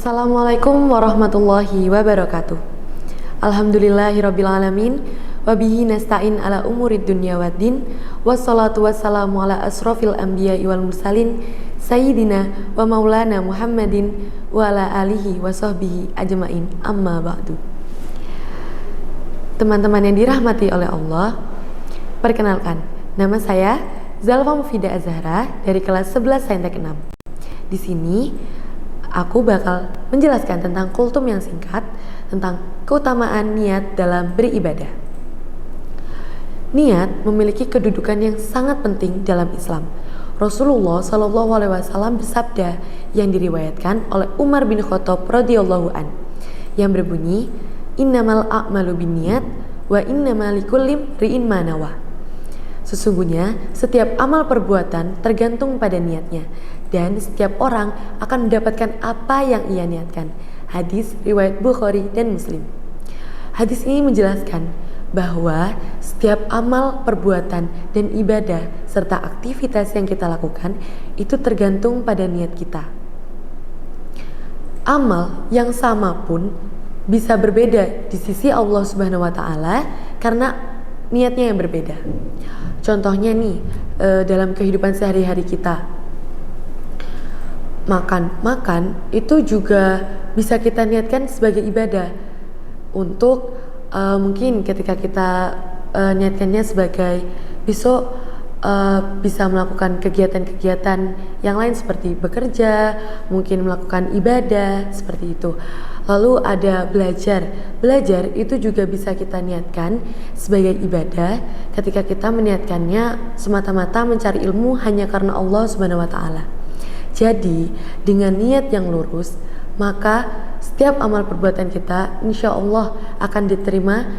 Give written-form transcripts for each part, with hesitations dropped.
Assalamualaikum warahmatullahi wabarakatuh. Alhamdulillahirrabbilalamin. Wabihi nasta'in ala umurid dunya waddin. Wassalatu wassalamu ala asrofil anbiya wal mursalin Sayyidina wa maulana Muhammadin wa ala alihi wa sahbihi ajma'in, amma ba'du. Teman-teman yang dirahmati oleh Allah, perkenalkan, nama saya Zalfa Mufidah Azhara dari kelas 11 Saintek 6. Di sini aku bakal menjelaskan tentang kultum yang singkat tentang keutamaan niat dalam beribadah. Niat memiliki kedudukan yang sangat penting dalam Islam. Rasulullah SAW bersabda yang diriwayatkan oleh Umar bin Khattab radhiyallahu an yang berbunyi, innamal a'malu binniyat wa innamal likulli imri'in ma nawa. Sesungguhnya setiap amal perbuatan tergantung pada niatnya, dan setiap orang akan mendapatkan apa yang ia niatkan. Hadis riwayat Bukhari dan Muslim. Hadis ini menjelaskan bahwa setiap amal perbuatan dan ibadah serta aktivitas yang kita lakukan itu tergantung pada niat kita. Amal yang sama pun bisa berbeda di sisi Allah Subhanahu wa taala karena niatnya yang berbeda. Contohnya nih, dalam kehidupan sehari-hari kita, makan itu juga bisa kita niatkan sebagai ibadah. Untuk mungkin ketika kita niatkannya sebagai besok bisa melakukan kegiatan-kegiatan yang lain seperti bekerja, mungkin melakukan ibadah seperti itu. Lalu ada belajar itu juga bisa kita niatkan sebagai ibadah ketika kita meniatkannya semata-mata mencari ilmu hanya karena Allah Subhanahu wa taala. Jadi dengan niat yang lurus, maka setiap amal perbuatan kita insya Allah akan diterima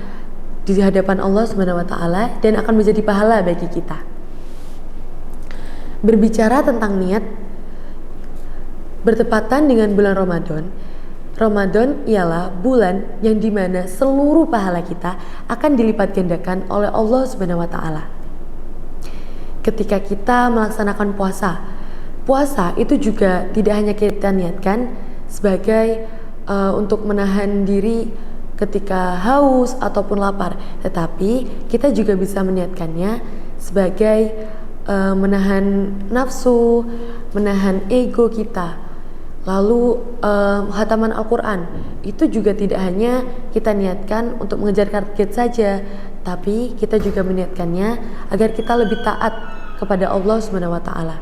di hadapan Allah Subhanahu wa taala dan akan menjadi pahala bagi kita. Berbicara tentang niat, bertepatan dengan bulan Ramadan ialah bulan yang dimana seluruh pahala kita akan dilipat gandakan oleh Allah Subhanahu wa taala. Ketika kita melaksanakan puasa itu juga tidak hanya kita niatkan sebagai untuk menahan diri ketika haus ataupun lapar, tetapi kita juga bisa meniatkannya sebagai menahan nafsu, menahan ego kita. Lalu khataman Al-Quran itu juga tidak hanya kita niatkan untuk mengejar target saja, tapi kita juga meniatkannya agar kita lebih taat kepada Allah Subhanahu wa taala.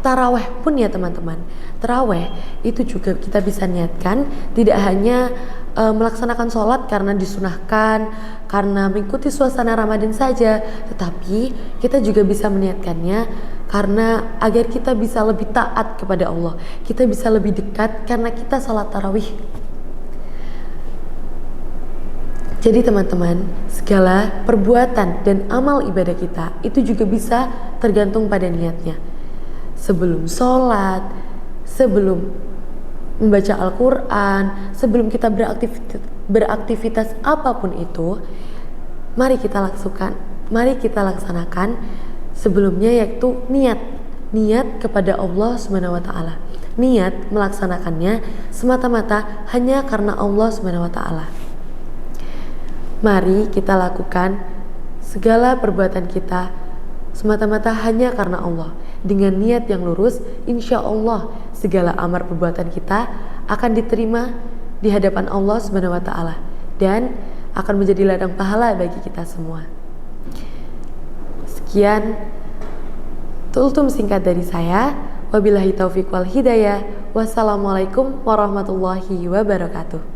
Taraweh pun ya teman-teman, taraweh itu juga kita bisa niatkan tidak hanya melaksanakan sholat karena disunahkan, karena mengikuti suasana Ramadan saja, tetapi kita juga bisa meniatkannya karena agar kita bisa lebih taat kepada Allah, kita bisa lebih dekat karena kita sholat tarawih. Jadi teman-teman, segala perbuatan dan amal ibadah kita itu juga bisa tergantung pada niatnya. Sebelum sholat, sebelum membaca Al-Quran, sebelum kita beraktivitas apapun itu, mari kita laksanakan sebelumnya, yaitu niat kepada Allah Subhanahu wa taala. Niat melaksanakannya semata-mata hanya karena Allah Subhanahu wa taala. Mari kita lakukan segala perbuatan kita semata-mata hanya karena Allah. Dengan niat yang lurus, insya Allah segala amal perbuatan kita akan diterima di hadapan Allah Subhanahu wa taala dan akan menjadi ladang pahala bagi kita semua. Sekian kultum singkat dari saya. Wabillahi taufiq wal hidayah. Wassalamualaikum warahmatullahi wabarakatuh.